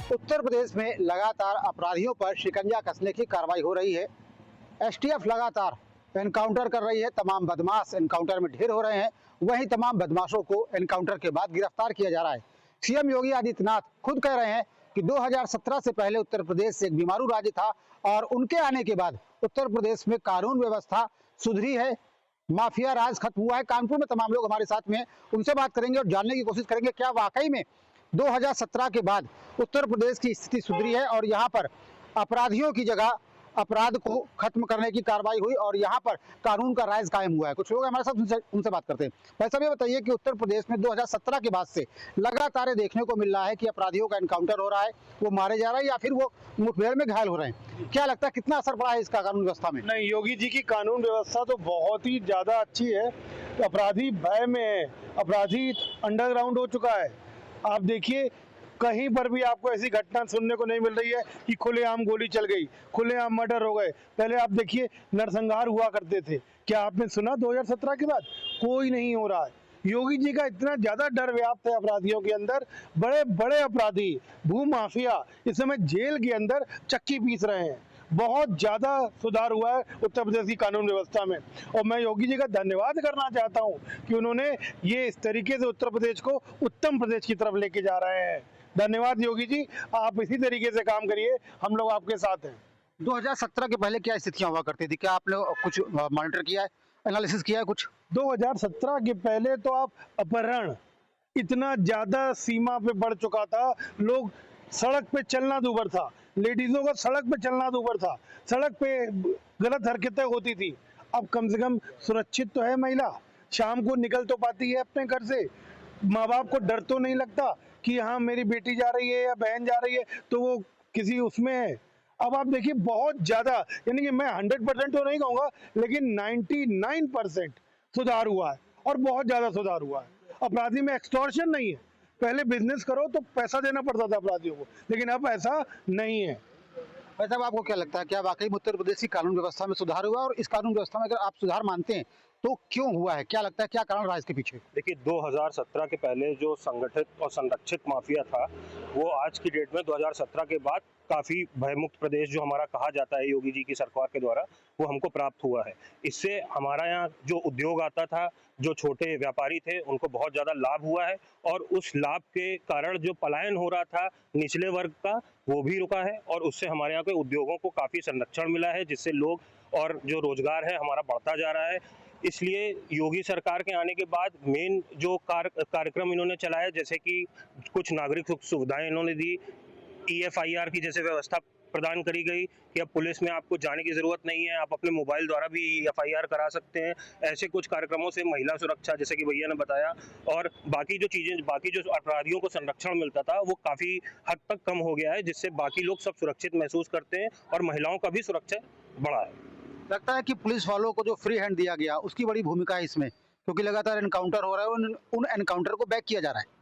उत्तर प्रदेश में लगातार अपराधियों पर शिकंजा कसने की कार्रवाई हो रही है। एसटीएफ लगातार एनकाउंटर कर रही है, तमाम बदमाश एनकाउंटर में ढेर हो रहे हैं। वहीं तमाम बदमाशों को एनकाउंटर के बाद गिरफ्तार किया जा रहा है। सीएम योगी आदित्यनाथ खुद कह रहे हैं कि 2017 से पहले उत्तर प्रदेश एक बीमारू राज्य था और उनके आने के बाद उत्तर प्रदेश में कानून व्यवस्था सुधरी है, माफिया राज खत्म हुआ है। कानपुर में तमाम लोग हमारे साथ में हैं, उनसे बात करेंगे और जानने की कोशिश करेंगे क्या वाकई में 2017 के बाद उत्तर प्रदेश की स्थिति सुधरी है और यहाँ पर अपराधियों की जगह अपराध को खत्म करने की कार्रवाई हुई और यहाँ पर कानून का राज कायम हुआ है। कुछ लोग हमारे साथ उनसे बात करते हैं। भाई साहब, ये बताइए कि उत्तर प्रदेश में 2017 के बाद से लगातार देखने को मिल रहा है कि अपराधियों का एनकाउंटर हो रहा है, वो मारे जा रहे हैं या फिर वो मुठभेड़ में घायल हो रहे हैं। क्या लगता है कितना असर पड़ा है इसका कानून व्यवस्था में? नहीं, योगी जी की कानून व्यवस्था तो बहुत ही ज्यादा अच्छी है। अपराधी भय में है, अपराधी अंडरग्राउंड हो चुका है। आप देखिए, कहीं पर भी आपको ऐसी घटना सुनने को नहीं मिल रही है कि खुलेआम गोली चल गई, खुलेआम मर्डर हो गए। पहले आप देखिए, नरसंहार हुआ करते थे। क्या आपने सुना 2017 के बाद? कोई नहीं हो रहा है। योगी जी का इतना ज्यादा डर व्याप्त है अपराधियों के अंदर। बड़े बड़े अपराधी, भूमाफिया इस समय जेल के अंदर चक्की पीस रहे हैं। बहुत ज्यादा सुधार हुआ है उत्तर प्रदेश की कानून व्यवस्था में और मैं योगी जी का धन्यवाद करना चाहता हूं कि उन्होंने ये इस तरीके से उत्तर प्रदेश को उत्तम प्रदेश की तरफ लेके जा रहे हैं। धन्यवाद योगी जी, आप इसी तरीके से काम करिए, हम लोग आपके साथ हैं। 2017 के पहले क्या स्थितियां हुआ करती थी? क्या आपने कुछ मॉनिटर किया है, एनालिसिस किया है कुछ? 2017 के पहले तो आप अपहरण इतना ज्यादा सीमा पे बढ़ चुका था। लोग सड़क पे चलना दूभर था, लेडीजों का सड़क पे चलना दूभर था, सड़क पे गलत हरकतें होती थी। अब कम से कम सुरक्षित तो है महिला, शाम को निकल तो पाती है अपने घर से। माँ बाप को डर तो नहीं लगता कि हाँ मेरी बेटी जा रही है या बहन जा रही है तो वो किसी उसमें है। अब आप देखिए, बहुत ज्यादा, यानी कि मैं 100% तो नहीं कहूंगा, लेकिन 99% सुधार हुआ है और बहुत ज्यादा सुधार हुआ है। अपराधी में एक्सटॉर्शन नहीं है। पहले बिजनेस करो तो पैसा देना पड़ता था अपराधियों को, लेकिन अब ऐसा नहीं है। भाई साहब, आपको क्या लगता है क्या वाकई में उत्तर प्रदेश की कानून व्यवस्था में सुधार हुआ? और इस कानून व्यवस्था में अगर आप सुधार मानते हैं तो क्यों हुआ है? क्या लगता है क्या कारण रहा इसके पीछे? देखिए, 2017 के पहले जो संगठित और संरक्षित माफिया था, वो आज की डेट में 2017 के बाद काफी भयमुक्त प्रदेश जो हमारा कहा जाता है योगी जी की सरकार के द्वारा, वो हमको प्राप्त हुआ है। इससे हमारा यहाँ जो उद्योग आता था, जो छोटे व्यापारी थे, उनको बहुत ज्यादा लाभ हुआ है और उस लाभ के कारण जो पलायन हो रहा था निचले वर्ग का, वो भी रुका है और उससे हमारे यहाँ के उद्योगों को काफी संरक्षण मिला है, जिससे लोग और जो रोजगार है हमारा बढ़ता जा रहा है। इसलिए योगी सरकार के आने के बाद मेन जो कार्यक्रम इन्होंने चलाया, जैसे कि कुछ नागरिक सुविधाएं इन्होंने दी, EFIR की जैसे व्यवस्था प्रदान करी गई कि अब पुलिस में आपको जाने की जरूरत नहीं है, आप अपने मोबाइल द्वारा भी EFIR करा सकते हैं। ऐसे कुछ कार्यक्रमों से महिला सुरक्षा, जैसे कि भैया ने बताया, और बाकी जो चीजें, बाकी जो अपराधियों को संरक्षण मिलता था वो काफी हद तक कम हो गया है, जिससे बाकी लोग सब सुरक्षित महसूस करते हैं और महिलाओं का भी सुरक्षा बढ़ा है। लगता है कि पुलिस वालों को जो फ्री हैंड दिया गया उसकी बड़ी भूमिका है इसमें, क्योंकि लगातार एनकाउंटर हो रहा है, उन एनकाउंटर को बैक किया जा रहा है।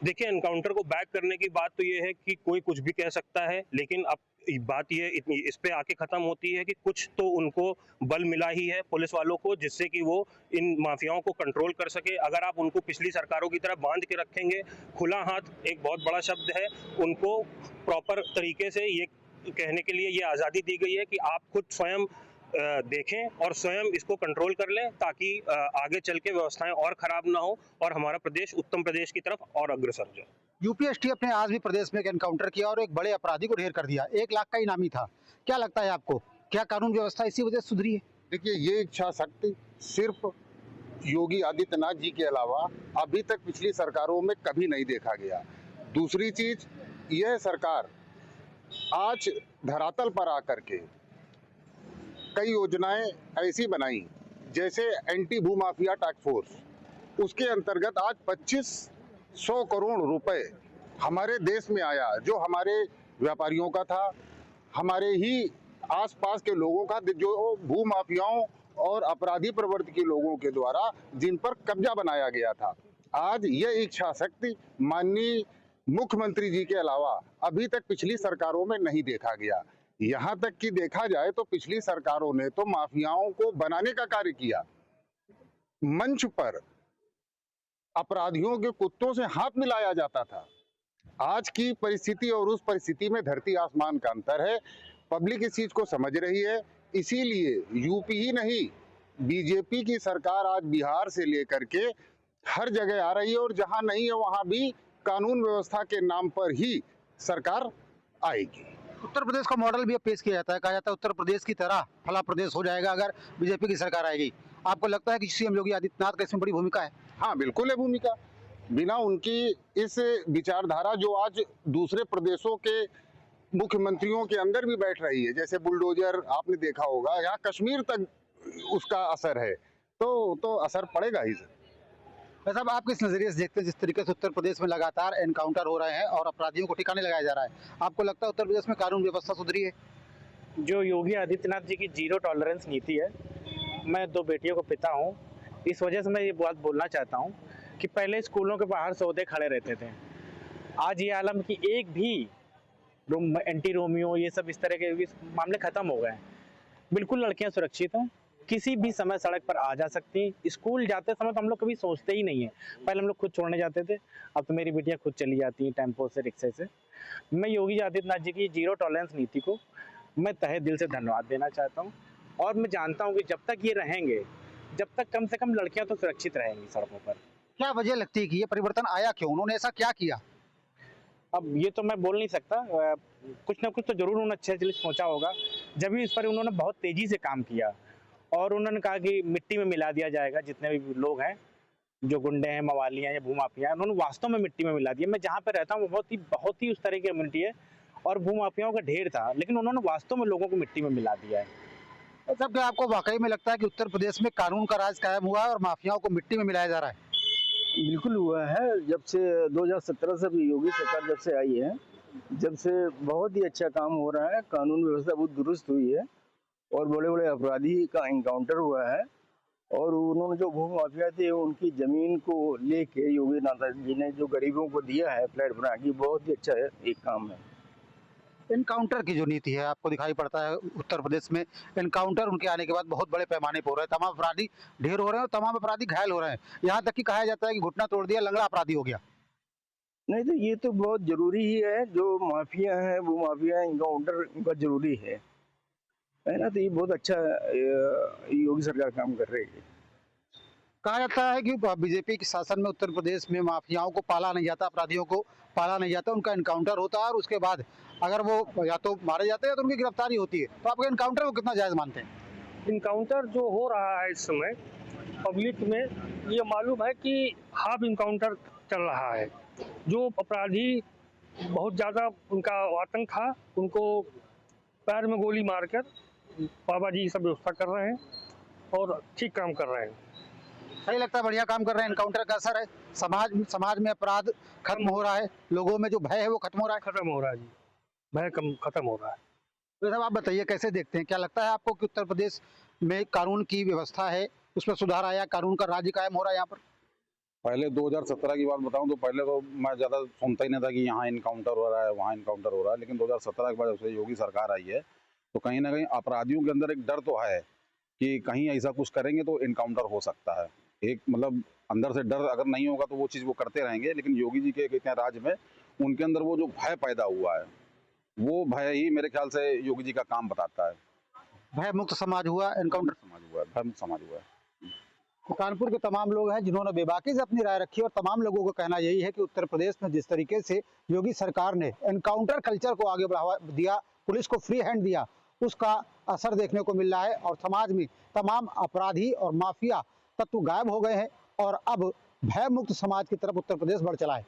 देखिए, एनकाउंटर को बैक करने की बात तो ये है कि कोई कुछ भी कह सकता है, लेकिन अब बात ये इतनी इस पे आके खत्म होती है कि कुछ तो उनको बल मिला ही है पुलिस वालों को, जिससे कि वो इन माफियाओं को कंट्रोल कर सके। अगर आप उनको पिछली सरकारों की तरह बांध के रखेंगे, खुला हाथ एक बहुत बड़ा शब्द है, उनको प्रॉपर तरीके से ये कहने के लिए ये आज़ादी दी गई है कि आप खुद स्वयं देखें और स्वयं इसको कंट्रोल कर लें, ताकि आगे चल के व्यवस्थाएं और खराब ना हो और हमारा प्रदेश उत्तम प्रदेश की तरफ और अग्रसर जाए। यूपी एसटीएफ ने आज भी प्रदेश में एक एनकाउंटर किया और एक बड़े अपराधी को ढेर कर दिया। 1 लाख का इनामी था। क्या लगता है आपको, क्या कानून व्यवस्था इसी वजह से सुधरी है? देखिए, ये इच्छा शक्ति सिर्फ योगी आदित्यनाथ जी के अलावा अभी तक पिछली सरकारों में कभी नहीं देखा गया। दूसरी चीज, यह सरकार आज धरातल पर आकर के कई योजनाएं ऐसी बनाई, जैसे एंटी भूमाफिया टास्क फोर्स, उसके अंतर्गत आज 2500 करोड़ रुपए हमारे देश में आया, जो हमारे व्यापारियों का था, हमारे ही आसपास के लोगों का, जो भूमाफियाओं और अपराधी प्रवृत्ति के लोगों के द्वारा जिन पर कब्जा बनाया गया था। आज यह इच्छा शक्ति माननीय मुख्यमंत्री जी के अलावा अभी तक पिछली सरकारों में नहीं देखा गया। यहाँ तक कि देखा जाए तो पिछली सरकारों ने तो माफियाओं को बनाने का कार्य किया, मंच पर अपराधियों के कुत्तों से हाथ मिलाया जाता था, आज की परिस्थिति और उस परिस्थिति में धरती आसमान का अंतर है। पब्लिक इस चीज को समझ रही है, इसीलिए यूपी ही नहीं, बीजेपी की सरकार आज बिहार से लेकर के हर जगह आ रही है, और जहां नहीं है वहां भी कानून व्यवस्था के नाम पर ही सरकार आएगी। उत्तर प्रदेश का मॉडल भी अब पेश किया जाता है, कहा जाता है उत्तर प्रदेश की तरह फला प्रदेश हो जाएगा अगर बीजेपी की सरकार आएगी। आपको लगता है कि सीएम योगी आदित्यनाथ का इसमें बड़ी भूमिका है? हाँ, बिल्कुल है भूमिका। बिना उनकी इस विचारधारा जो आज दूसरे प्रदेशों के मुख्यमंत्रियों के अंदर भी बैठ रही है, जैसे बुलडोजर आपने देखा होगा, यहाँ कश्मीर तक उसका असर है, तो असर पड़ेगा ही। वैसे अब आप किस नजरिए से देखते हैं जिस तरीके से उत्तर प्रदेश में लगातार एनकाउंटर हो रहे हैं और अपराधियों को ठिकाने लगाया जा रहा है, आपको लगता है उत्तर प्रदेश में कानून व्यवस्था सुधरी है? जो योगी आदित्यनाथ जी की जीरो टॉलरेंस नीति है, मैं 2 बेटियों का पिता हूँ, इस वजह से मैं ये बात बोलना चाहता हूँ कि पहले स्कूलों के बाहर सौदे खड़े रहते थे, आज ये आलम की एक भी एंटी रोमियो ये सब इस तरह के मामले खत्म हो गए हैं। बिल्कुल लड़कियां सुरक्षित हैं, किसी भी समय सड़क पर आ जा सकती हैं। स्कूल जाते समय तो हम लोग कभी सोचते ही नहीं है, पहले हम लोग खुद छोड़ने जाते थे, अब तो मेरी बेटियां खुद चली जाती हैं टेम्पो से, रिक्शे से। मैं योगी आदित्यनाथ जी की जीरो टॉलरेंस नीति को मैं तहे दिल से धन्यवाद देना चाहता हूँ, और मैं जानता हूँ कि जब तक ये रहेंगे, जब तक कम से कम लड़कियां तो सुरक्षित रहेंगी सड़कों पर। क्या वजह लगती है कि ये परिवर्तन आया क्यों, उन्होंने ऐसा क्या किया? अब ये तो मैं बोल नहीं सकता, कुछ ना कुछ तो जरूर उन्होंने अच्छे से सोचा होगा, जब भी इस पर उन्होंने बहुत तेजी से काम किया और उन्होंने कहा कि मिट्टी में मिला दिया जाएगा जितने भी लोग हैं, जो गुंडे हैं, मवालियाँ या भूमाफिया हैं, उन्होंने वास्तव में मिट्टी में मिला दिया। मैं जहाँ पे रहता हूँ वो बहुत ही उस तरह की कम्युनिटी है और भूमाफियाओं का ढेर था, लेकिन उन्होंने वास्तव में लोगों को मिट्टी में मिला दिया है। सब क्या आपको वाकई में लगता है कि उत्तर प्रदेश में कानून का राज कायम हुआ है और माफियाओं को मिट्टी में मिलाया जा रहा है? बिल्कुल हुआ है। जब से 2017 से भी योगी सरकार जब से आई है, जब से बहुत ही अच्छा काम हो रहा है, कानून व्यवस्था बहुत दुरुस्त हुई है और बड़े बड़े अपराधी का एनकाउंटर हुआ है, और उन्होंने जो भू माफिया थे उनकी जमीन को लेके योगी नाथ जी ने जो गरीबों को दिया है फ्लैट बना के, बहुत ही अच्छा है एक काम है। एनकाउंटर की जो नीति है आपको दिखाई पड़ता है उत्तर प्रदेश में एनकाउंटर उनके आने के बाद बहुत बड़े पैमाने पर हो रहे हैं, तमाम अपराधी ढेर हो रहे हैं और तमाम अपराधी घायल हो रहे हैं, यहाँ तक कि कहा जाता है कि घुटना तोड़ दिया, लंगड़ा अपराधी हो गया। नहीं तो ये तो बहुत जरूरी ही है, जो माफिया है वो माफिया एनकाउंटर उनका जरूरी है ना। तो ये बहुत अच्छा योगी सरकार काम कर रही है। कहा जाता है कि बीजेपी के शासन में उत्तर प्रदेश में माफियाओं को पाला नहीं जाता, अपराधियों को पाला नहीं जाता, उनका एनकाउंटर होता है और उसके बाद अगर वो या तो मारे जाते हैं या तो उनकी गिरफ्तारी होती है। तो आपके एनकाउंटर को कितना जायज मानते हैं? इनकाउंटर जो हो रहा है इस समय पब्लिक में, ये मालूम है कि हाफ इनकाउंटर चल रहा है। जो अपराधी बहुत ज़्यादा उनका आतंक था, उनको पैर में गोली मारकर बाबा जी सब व्यवस्था कर रहे हैं और ठीक काम कर रहे हैं। सही लगता है, बढ़िया काम कर रहे हैं। एनकाउंटर का असर है, समाज में अपराध खत्म हो रहा है, लोगों में जो भय है वो खत्म हो रहा है। खत्म हो रहा है जी, भय खत्म हो रहा है। तो साहब आप बताइए कैसे देखते हैं, क्या लगता है आपको कि उत्तर प्रदेश में कानून की व्यवस्था है उसमें सुधार आया, कानून का राज्य कायम हो रहा है यहाँ पर? पहले 2017 की बात बताऊं तो पहले तो मैं ज़्यादा सुनता ही नहीं था कि यहाँ इनकाउंटर हो रहा है, वहाँ इनकाउंटर हो रहा है, लेकिन 2017 के बाद जब से योगी सरकार आई है तो कहीं ना कहीं अपराधियों के अंदर एक डर तो है कि कहीं ऐसा कुछ करेंगे तो इनकाउंटर हो सकता है। एक मतलब अंदर से डर अगर नहीं होगा तो वो चीज़ वो करते रहेंगे, लेकिन योगी जी के कहते हैं राज में उनके अंदर वो जो भय पैदा हुआ है, वो भय ही मेरे ख्याल से योगी जी का काम बताता है। भय मुक्त समाज हुआ, एनकाउंटर समाज हुआ है, भय मुक्त समाज हुआ है। तो कानपुर के तमाम लोग हैं जिन्होंने बेबाकी से अपनी राय रखी और तमाम लोगों का कहना यही है कि उत्तर प्रदेश में जिस तरीके से योगी सरकार ने एनकाउंटर कल्चर को आगे बढ़ावा दिया, पुलिस को फ्री हैंड दिया, उसका असर देखने को मिल रहा है और समाज में तमाम अपराधी और माफिया तत्व गायब हो गए हैं और अब भय मुक्त समाज की तरफ उत्तर प्रदेश बढ़ चला है।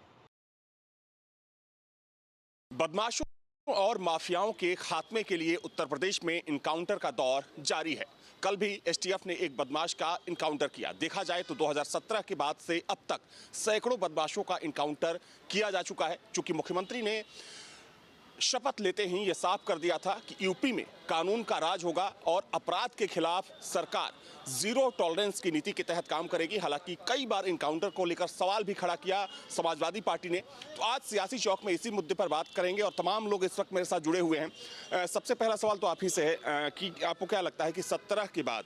बदमाशों और माफियाओं के खात्मे के लिए उत्तर प्रदेश में इनकाउंटर का दौर जारी है। कल भी एसटीएफ ने एक बदमाश का इनकाउंटर किया। देखा जाए तो 2017 के बाद से अब तक सैकड़ों बदमाशों का इनकाउंटर किया जा चुका है। चूंकि मुख्यमंत्री ने शपथ लेते ही ये साफ कर दिया था कि यूपी में कानून का राज होगा और अपराध के खिलाफ सरकार जीरो टॉलरेंस की नीति के तहत काम करेगी। हालांकि कई बार इनकाउंटर को लेकर सवाल भी खड़ा किया समाजवादी पार्टी ने। तो आज सियासी चौक में इसी मुद्दे पर बात करेंगे और तमाम लोग इस वक्त मेरे साथ जुड़े हुए हैं। सबसे पहला सवाल तो आप ही से है कि आपको क्या लगता है कि 17 के बाद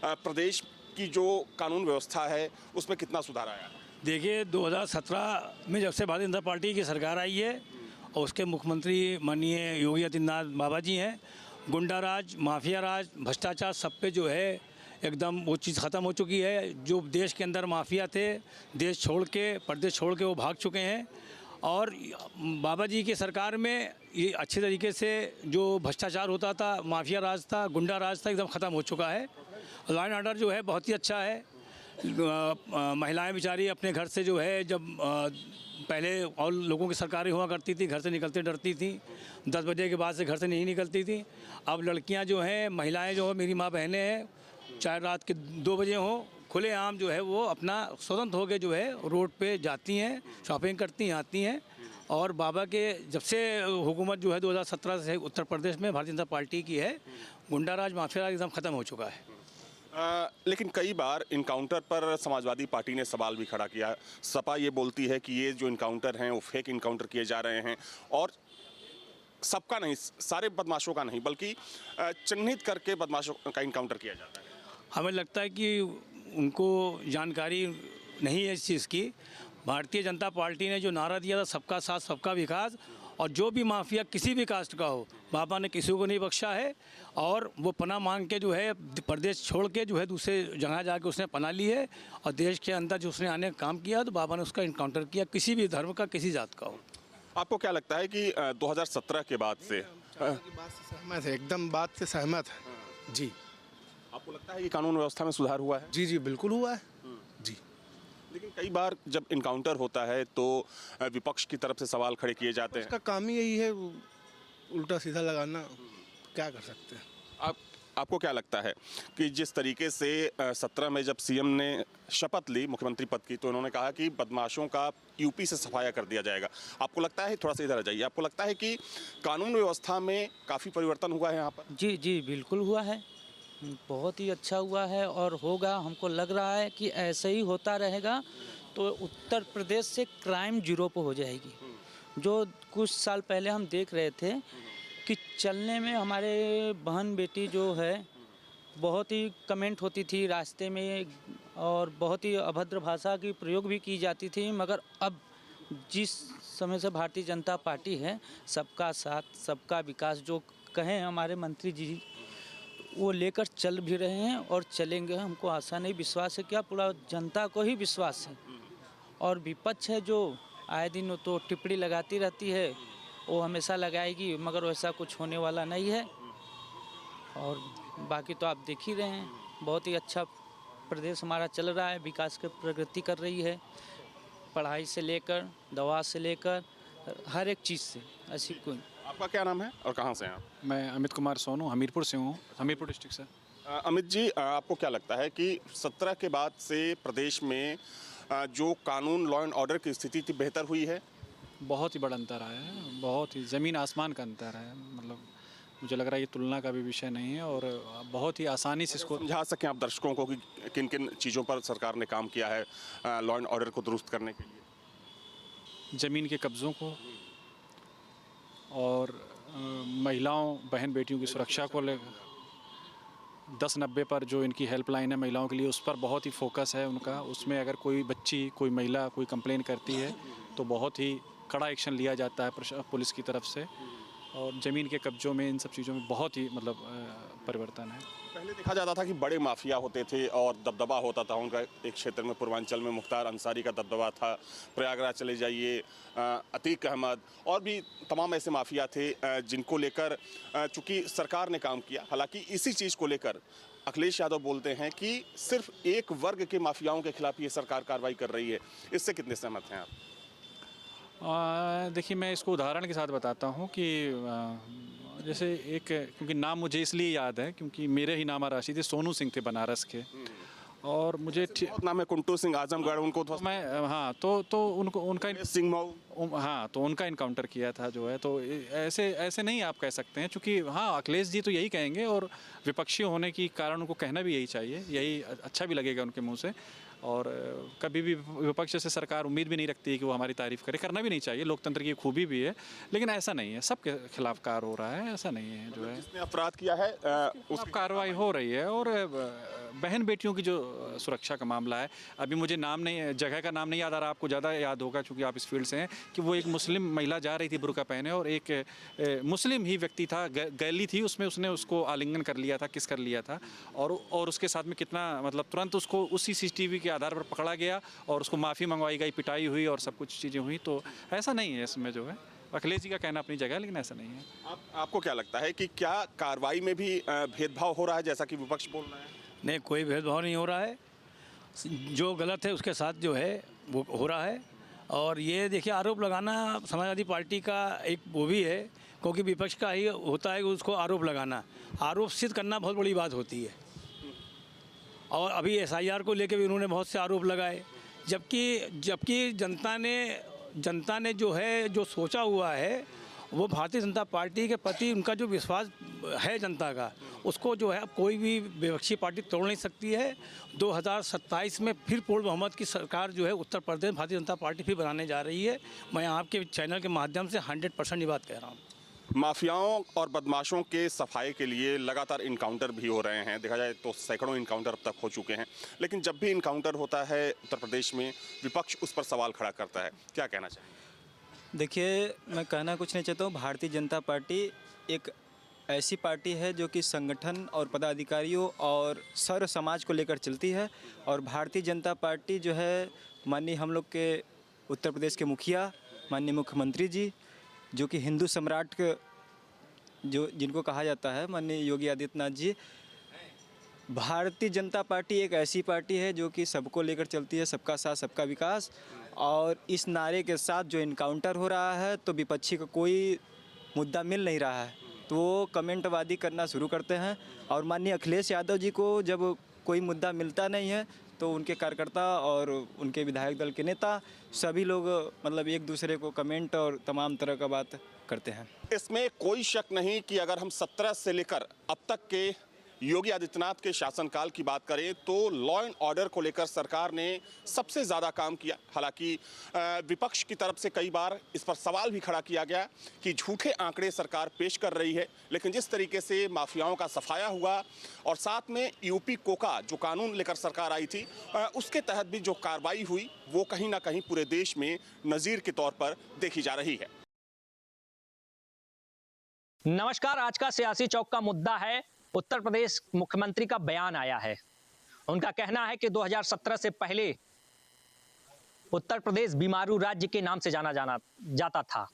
प्रदेश की जो कानून व्यवस्था है उसमें कितना सुधार आया? देखिए 2017 में जब से भारतीय जनता पार्टी की सरकार आई है और उसके मुख्यमंत्री माननीय योगी आदित्यनाथ बाबा जी हैं, गुंडा राज, माफिया राज, भ्रष्टाचार सब पे जो है एकदम वो चीज़ ख़त्म हो चुकी है। जो देश के अंदर माफिया थे, देश छोड़ के, प्रदेश छोड़ के वो भाग चुके हैं और बाबा जी की सरकार में ये अच्छे तरीके से जो भ्रष्टाचार होता था, माफिया राज था, गुंडा राज था, एकदम ख़त्म हो चुका है। लॉ एंड ऑर्डर जो है बहुत ही अच्छा है। महिलाएं बेचारी अपने घर से जो है जब पहले और लोगों की सरकारें हुआ करती थी, घर से निकलते डरती थी, 10 बजे के बाद से घर से नहीं निकलती थी। अब लड़कियां जो हैं, महिलाएं जो है, मेरी माँ बहनें हैं, चाहे रात के 2 बजे हों, खुलेआम जो है वो अपना स्वतंत्र होकर जो है रोड पे जाती हैं, शॉपिंग करती हैं, आती हैं। और बाबा के जब से हुकूमत जो है 2017 से उत्तर प्रदेश में भारतीय जनता पार्टी की है, गुंडा राज, माफिया राज एकदम ख़त्म हो चुका है। लेकिन कई बार इनकाउंटर पर समाजवादी पार्टी ने सवाल भी खड़ा किया। सपा ये बोलती है कि ये जो इनकाउंटर हैं वो फेक इनकाउंटर किए जा रहे हैं और सबका नहीं, सारे बदमाशों का नहीं, बल्कि चिन्हित करके बदमाशों का इनकाउंटर किया जाता है। हमें लगता है कि उनको जानकारी नहीं है इस चीज़ की। भारतीय जनता पार्टी ने जो नारा दिया था सबका साथ सबका विकास, और जो भी माफिया किसी भी कास्ट का हो, बाबा ने किसी को नहीं बख्शा है। और वो पनाह मांग के जो है प्रदेश छोड़ के जो है दूसरे जगह जाके उसने पनाह ली है और देश के अंदर जो उसने आने का काम किया तो बाबा ने उसका इनकाउंटर किया, किसी भी धर्म का, किसी जात का हो। आपको क्या लगता है कि 2017 के बाद से सहमत है, एकदम बात से सहमत है जी। आपको लगता है कि कानून व्यवस्था में सुधार हुआ है? जी जी बिल्कुल हुआ है जी। लेकिन कई बार जब इनकाउंटर होता है तो विपक्ष की तरफ से सवाल खड़े किए जाते हैं। उसका काम ही यही है, उल्टा सीधा लगाना, क्या कर सकते हैं। आपको क्या लगता है कि जिस तरीके से 17 में जब सीएम ने शपथ ली मुख्यमंत्री पद की, तो उन्होंने कहा कि बदमाशों का यूपी से सफाया कर दिया जाएगा, आपको लगता है, थोड़ा सा इधर आ जाइए, आपको लगता है कि कानून व्यवस्था में काफ़ी परिवर्तन हुआ है यहाँ पर? जी जी बिल्कुल हुआ है, बहुत ही अच्छा हुआ है और होगा। हमको लग रहा है कि ऐसे ही होता रहेगा तो उत्तर प्रदेश से क्राइम जीरो पे हो जाएगी। जो कुछ साल पहले हम देख रहे थे कि चलने में हमारे बहन बेटी जो है बहुत ही कमेंट होती थी रास्ते में और बहुत ही अभद्र भाषा की प्रयोग भी की जाती थी, मगर अब जिस समय से भारतीय जनता पार्टी है, सबका साथ सबका विकास जो कहें हमारे मंत्री जी, वो लेकर चल भी रहे हैं और चलेंगे। हमको आशा नहीं, विश्वास है, क्या पूरा जनता को ही विश्वास है। और विपक्ष है जो आए दिन तो टिप्पणी लगाती रहती है, वो हमेशा लगाएगी, मगर वैसा कुछ होने वाला नहीं है। और बाकी तो आप देख ही रहे हैं, बहुत ही अच्छा प्रदेश हमारा चल रहा है, विकास की प्रगति कर रही है, पढ़ाई से लेकर दवा से लेकर हर एक चीज़ से। ऐसी कोई। आपका क्या नाम है और कहाँ से हैं आप? मैं अमित कुमार सोनू, हमीरपुर से हूँ, हमीरपुर डिस्ट्रिक्ट से। अमित जी, आपको क्या लगता है कि 17 के बाद से प्रदेश में जो कानून, लॉ एंड ऑर्डर की स्थिति थी, बेहतर हुई है? बहुत ही बड़ा अंतर आया है, बहुत ही ज़मीन आसमान का अंतर है। मतलब मुझे लग रहा है ये तुलना का भी विषय नहीं है और बहुत ही आसानी से इसको समझा सकें आप दर्शकों को कि किन किन चीज़ों पर सरकार ने काम किया है लॉ एंड ऑर्डर को दुरुस्त करने के लिए? ज़मीन के कब्ज़ों को और महिलाओं बहन बेटियों की सुरक्षा को लेकर 1090 पर जो इनकी हेल्पलाइन है महिलाओं के लिए, उस पर बहुत ही फोकस है उनका। उसमें अगर कोई बच्ची, कोई महिला कोई कंप्लेन करती है तो बहुत ही कड़ा एक्शन लिया जाता है पुलिस की तरफ से। और ज़मीन के कब्जों में, इन सब चीज़ों में बहुत ही मतलब परिवर्तन है। पहले देखा जाता था कि बड़े माफिया होते थे और दबदबा होता था उनका। एक क्षेत्र में पूर्वांचल में मुख्तार अंसारी का दबदबा था, प्रयागराज चले जाइए, अतीक अहमद और भी तमाम ऐसे माफिया थे जिनको लेकर चूँकि सरकार ने काम किया। हालांकि इसी चीज़ को लेकर अखिलेश यादव बोलते हैं कि सिर्फ एक वर्ग के माफियाओं के खिलाफ ये सरकार कार्रवाई कर रही है। इससे कितने सहमत हैं आप? देखिए, मैं इसको उदाहरण के साथ बताता हूँ कि जैसे एक, क्योंकि नाम मुझे इसलिए याद है क्योंकि मेरे ही नामा राशि थे, सोनू सिंह थे बनारस के, और मुझे नाम है कुंटू सिंह आजमगढ़, उनको तो मैं हाँ तो उनको उनका सिंह मऊ, हाँ तो उनका इनकाउंटर किया था जो है। तो ऐसे नहीं आप कह सकते हैं, क्योंकि हाँ अखिलेश जी तो यही कहेंगे और विपक्षी होने की कारण उनको कहना भी यही चाहिए, यही अच्छा भी लगेगा उनके मुँह से। और कभी भी विपक्ष से सरकार उम्मीद भी नहीं रखती है कि वो हमारी तारीफ करे, करना भी नहीं चाहिए, लोकतंत्र की खूबी भी है, लेकिन ऐसा नहीं है, सबके खिलाफ कार्य हो रहा है, ऐसा नहीं है जो है जिसने अपराध किया है उस कार्रवाई हो रही है। और बहन बेटियों की जो सुरक्षा का मामला है, अभी मुझे नाम नहीं, जगह का नाम नहीं याद आ रहा, आपको ज़्यादा याद होगा क्योंकि आप इस फील्ड से हैं, कि वो एक मुस्लिम महिला जा रही थी बुर्का पहने और एक मुस्लिम ही व्यक्ति था, गैली थी, उसमें उसने उसको आलिंगन कर लिया था, किस कर लिया था, और उसके साथ में कितना मतलब तुरंत उसको उसी CCTV के आधार पर पकड़ा गया और उसको माफ़ी मंगवाई गई, पिटाई हुई और सब कुछ चीज़ें हुई। तो ऐसा नहीं है इसमें जो है, अखिलेश जी का कहना अपनी जगह है, लेकिन ऐसा नहीं है। आपको क्या लगता है कि क्या कार्रवाई में भी भेदभाव हो रहा है जैसा कि विपक्ष बोल रहा है? नहीं, कोई भेदभाव नहीं हो रहा है, जो गलत है उसके साथ जो है वो हो रहा है। और ये देखिए, आरोप लगाना समाजवादी पार्टी का एक वो भी है, क्योंकि विपक्ष का ही होता है कि उसको आरोप लगाना, आरोप सिद्ध करना बहुत बड़ी बात होती है। और अभी SIR को लेकर भी उन्होंने बहुत से आरोप लगाए, जबकि जनता ने जो है जो सोचा हुआ है वो भारतीय जनता पार्टी के प्रति उनका जो विश्वास है जनता का, उसको जो है अब कोई भी विपक्षी पार्टी तोड़ नहीं सकती है। 2027 में फिर पूर्ण बहुमत की सरकार जो है उत्तर प्रदेश भारतीय जनता पार्टी फिर बनाने जा रही है। मैं आपके चैनल के माध्यम से 100% ये बात कह रहा हूँ। माफियाओं और बदमाशों के सफाई के लिए लगातार इनकाउंटर भी हो रहे हैं। देखा जाए तो सैकड़ों इनकाउंटर अब तक हो चुके हैं, लेकिन जब भी इनकाउंटर होता है उत्तर प्रदेश में विपक्ष उस पर सवाल खड़ा करता है। क्या कहना चाहिए? देखिए, मैं कहना कुछ नहीं चाहता हूँ। भारतीय जनता पार्टी एक ऐसी पार्टी है जो कि संगठन और पदाधिकारियों और सर्व समाज को लेकर चलती है। और भारतीय जनता पार्टी जो है, माननीय हम लोग के उत्तर प्रदेश के मुखिया माननीय मुख्यमंत्री जी, जो कि हिंदू सम्राट के जो जिनको कहा जाता है, माननीय योगी आदित्यनाथ जी, भारतीय जनता पार्टी एक ऐसी पार्टी है जो कि सबको लेकर चलती है, सबका साथ सबका विकास। और इस नारे के साथ जो इनकाउंटर हो रहा है, तो विपक्षी को कोई मुद्दा मिल नहीं रहा है, तो वो कमेंटबाजी करना शुरू करते हैं। और माननीय अखिलेश यादव जी को जब कोई मुद्दा मिलता नहीं है, तो उनके कार्यकर्ता और उनके विधायक दल के नेता सभी लोग मतलब एक दूसरे को कमेंट और तमाम तरह का बात करते हैं। इसमें कोई शक नहीं कि अगर हम 17 से लेकर अब तक के योगी आदित्यनाथ के शासनकाल की बात करें तो लॉ एंड ऑर्डर को लेकर सरकार ने सबसे ज़्यादा काम किया। हालांकि विपक्ष की तरफ से कई बार इस पर सवाल भी खड़ा किया गया कि झूठे आंकड़े सरकार पेश कर रही है, लेकिन जिस तरीके से माफियाओं का सफाया हुआ और साथ में यूपी कोका जो कानून लेकर सरकार आई थी, उसके तहत भी जो कार्रवाई हुई वो कहीं ना कहीं पूरे देश में नज़ीर के तौर पर देखी जा रही है। नमस्कार, आज का सियासी चौक का मुद्दा है उत्तर प्रदेश मुख्यमंत्री का बयान आया है। उनका कहना है कि 2017 से पहले उत्तर प्रदेश बीमारू राज्य के नाम से जाना जाता था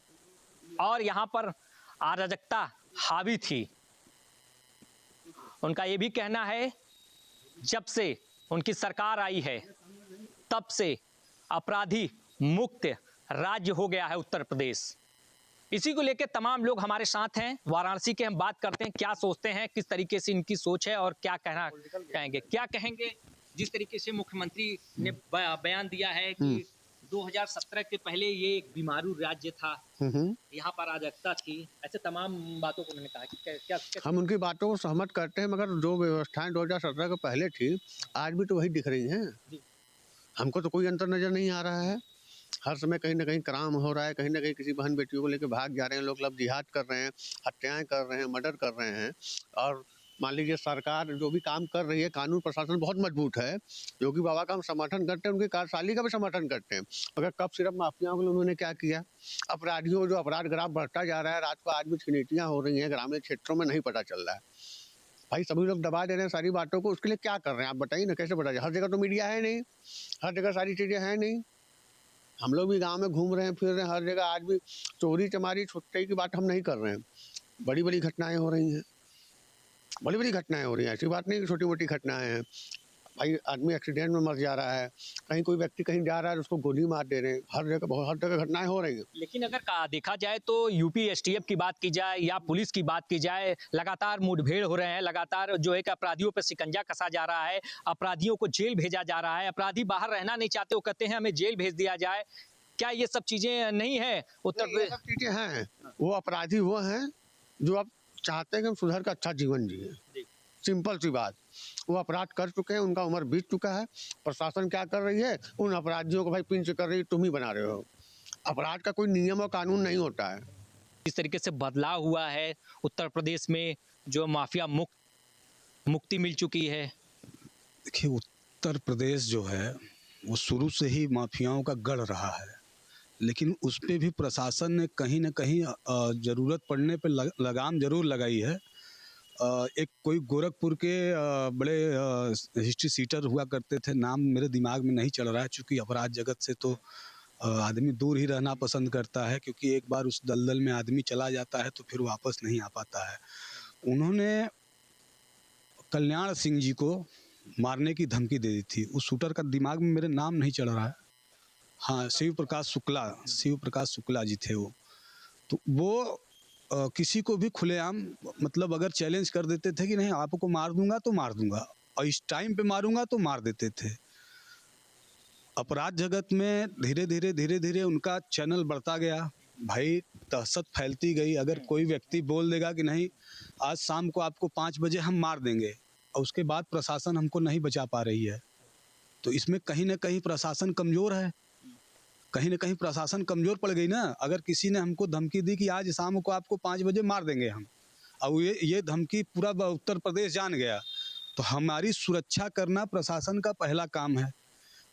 और यहां पर अराजकता हावी थी। उनका यह भी कहना है जब से उनकी सरकार आई है तब से अपराधी मुक्त राज्य हो गया है उत्तर प्रदेश। इसी को लेकर तमाम लोग हमारे साथ हैं, वाराणसी के। हम बात करते हैं क्या सोचते हैं, किस तरीके से इनकी सोच है और क्या कहेंगे जिस तरीके से मुख्यमंत्री ने बयान दिया है कि 2017 के पहले ये एक बीमारू राज्य था, यहाँ पर अराजकता थी, ऐसे तमाम बातों को उन्होंने कहा कि क्या हम उनकी बातों को सहमत करते हैं, मगर जो व्यवस्थाएं 2017 के पहले थी आज भी तो वही दिख रही हैं। हमको तो कोई अंतर नजर नहीं आ रहा है। हर समय कहीं ना कहीं क्राइम हो रहा है, कहीं ना कहीं किसी बहन बेटियों को लेकर भाग जा रहे हैं लोग, जिहाद कर रहे हैं, हत्याएं कर रहे हैं, मर्डर कर रहे हैं। और मान लीजिए सरकार जो भी काम कर रही है, कानून प्रशासन बहुत मजबूत है। योगी बाबा का हम समर्थन करते हैं, उनकी कार्यशैली का भी समर्थन करते हैं, मगर कब सिर्फ माफियाओं के लिए उन्होंने क्या किया? अपराधियों जो अपराध ग्राफ बढ़ता जा रहा है, रात को आज भी छिनीटियाँ हो रही हैं, ग्रामीण क्षेत्रों में नहीं पता चल रहा है। भाई सभी लोग दबा दे रहे हैं सारी बातों को, उसके लिए क्या कर रहे हैं आप बताइए ना, कैसे पता जाए? हर जगह तो मीडिया है नहीं, हर जगह सारी चीज़ें हैं नहीं। हम लोग भी गांव में घूम रहे हैं, फिर रहे हैं, हर जगह आज भी चोरी चमारी छुट्टी की बात हम नहीं कर रहे हैं। बड़ी बड़ी घटनाएं हो रही हैं, बड़ी बड़ी घटनाएं हो रही हैं, ऐसी बात नहीं कि छोटी मोटी घटनाएं हैं। भाई आदमी एक्सीडेंट में मर जा रहा है, कहीं कोई व्यक्ति कहीं जा रहा है उसको गोली मार दे रहे हैं, हर जगह घटनाएं हो रही हैं। लेकिन अगर देखा जाए तो यूपी STF की बात की जाए या पुलिस की बात की जाए, लगातार मुठभेड़ हो रहे हैं, लगातार जो है कि अपराधियों पर शिकंजा कसा जा रहा है, अपराधियों को जेल भेजा जा रहा है। अपराधी बाहर रहना नहीं चाहते, वो कहते हैं हमें जेल भेज दिया जाए। क्या ये सब चीजें नहीं है उत्तर प्रदेश? सब चीजें हैं, वो अपराधी वो हैं जो आप चाहते हैं कि हम सुधर का अच्छा जीवन जिए। सिंपल सी बात, वो अपराध कर चुके हैं, उनका उम्र बीत चुका है। प्रशासन क्या कर रही है, उन अपराधियों को भाई पिंच कर रही है, तुम ही बना रहे हो। अपराध का कोई नियम और कानून नहीं होता है। इस तरीके से बदलाव हुआ है उत्तर प्रदेश में, जो माफिया मुक्ति मिल चुकी है। देखिए, उत्तर प्रदेश जो है वो शुरू से ही माफियाओं का गढ़ रहा है, लेकिन उस पे भी प्रशासन ने कहीं ना कहीं ज़रूरत पड़ने पे लगाम जरूर लगाई है। एक कोई गोरखपुर के बड़े हिस्ट्री सीटर हुआ करते थे, नाम मेरे दिमाग में नहीं चल रहा है, क्योंकि अपराध जगत से तो आदमी दूर ही रहना पसंद करता है, क्योंकि एक बार उस दलदल में आदमी चला जाता है तो फिर वापस नहीं आ पाता है। उन्होंने कल्याण सिंह जी को मारने की धमकी दे दी थी। उस शूटर का दिमाग में मेरे नाम नहीं चल रहा है, हाँ, शिव प्रकाश शुक्ला जी थे वो। तो वो किसी को भी खुलेआम मतलब अगर चैलेंज कर देते थे कि नहीं आपको मार दूंगा तो मार दूंगा, और इस टाइम पे मारूंगा तो मार देते थे। अपराध जगत में धीरे धीरे उनका चैनल बढ़ता गया, भाई दहशत फैलती गई। अगर कोई व्यक्ति बोल देगा कि नहीं आज शाम को आपको 5 बजे हम मार देंगे, और उसके बाद प्रशासन हमको नहीं बचा पा रही है, तो इसमें कहीं ना कहीं प्रशासन कमज़ोर है, कहीं ना कहीं प्रशासन कमज़ोर पड़ गई ना। अगर किसी ने हमको धमकी दी कि आज शाम को आपको 5 बजे मार देंगे हम, और ये धमकी पूरा उत्तर प्रदेश जान गया, तो हमारी सुरक्षा करना प्रशासन का पहला काम है,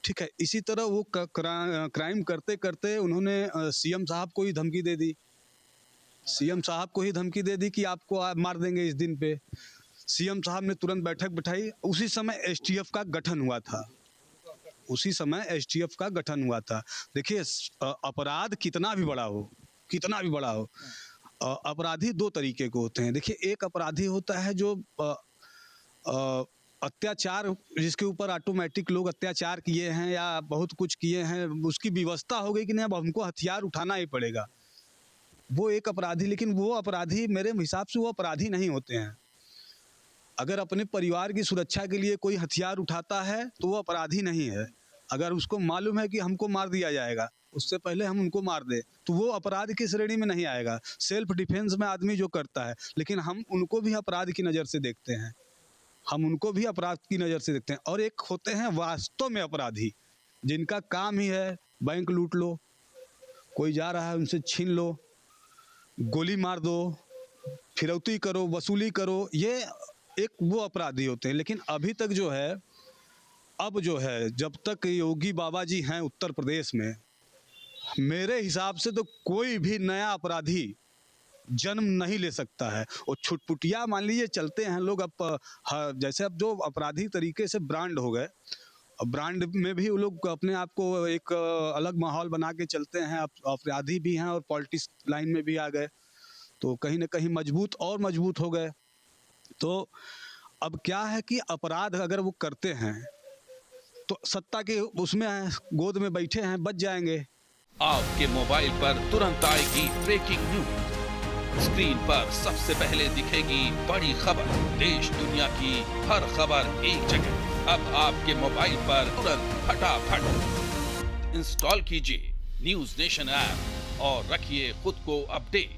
ठीक है। इसी तरह वो क्राइम करते करते उन्होंने सीएम साहब को ही धमकी दे दी, सीएम साहब को ही धमकी दे दी कि आपको मार देंगे इस दिन पे। सीएम साहब ने तुरंत बैठक बिठाई। उसी समय एसटीएफ का गठन हुआ था, उसी समय एसटीएफ का गठन हुआ था। देखिए, अपराध कितना भी बड़ा हो, अपराधी 2 तरीके के होते हैं। देखिए, एक अपराधी होता है जो अत्याचार, जिसके ऊपर ऑटोमेटिक लोग अत्याचार किए हैं या बहुत कुछ किए हैं, उसकी व्यवस्था हो गई कि नहीं अब हमको हथियार उठाना ही पड़ेगा, वो एक अपराधी। लेकिन वो अपराधी मेरे हिसाब से वो अपराधी नहीं होते हैं। अगर अपने परिवार की सुरक्षा के लिए कोई हथियार उठाता है तो वो अपराधी नहीं है। अगर उसको मालूम है कि हमको मार दिया जाएगा, उससे पहले हम उनको मार दें, तो वो अपराध की श्रेणी में नहीं आएगा। सेल्फ डिफेंस में आदमी जो करता है, लेकिन हम उनको भी अपराध की नज़र से देखते हैं, और एक होते हैं वास्तव में अपराधी, जिनका काम ही है बैंक लूट लो, कोई जा रहा है उनसे छीन लो, गोली मार दो, फिरौती करो, वसूली करो, ये एक वो अपराधी होते हैं। लेकिन अभी तक जो है, अब जो है, जब तक योगी बाबा जी हैं उत्तर प्रदेश में, मेरे हिसाब से तो कोई भी नया अपराधी जन्म नहीं ले सकता है। और छुटपुटिया मान लीजिए चलते हैं लोग, अब जैसे अब जो अपराधी तरीके से ब्रांड हो गए, ब्रांड में भी वो लोग अपने आप को एक अलग माहौल बना के चलते हैं, अपराधी भी हैं और पॉलिटिक्स लाइन में भी आ गए, तो कहीं ना कहीं मजबूत हो गए। तो अब क्या है कि अपराध अगर वो करते हैं तो सत्ता के उसमें गोद में बैठे हैं, बच जाएंगे। आपके मोबाइल पर तुरंत आएगी ब्रेकिंग न्यूज, स्क्रीन पर सबसे पहले दिखेगी बड़ी खबर, देश दुनिया की हर खबर एक जगह। अब आपके मोबाइल पर तुरंत फटाफट इंस्टॉल कीजिए न्यूज़ नेशन ऐप और रखिए खुद को अपडेट।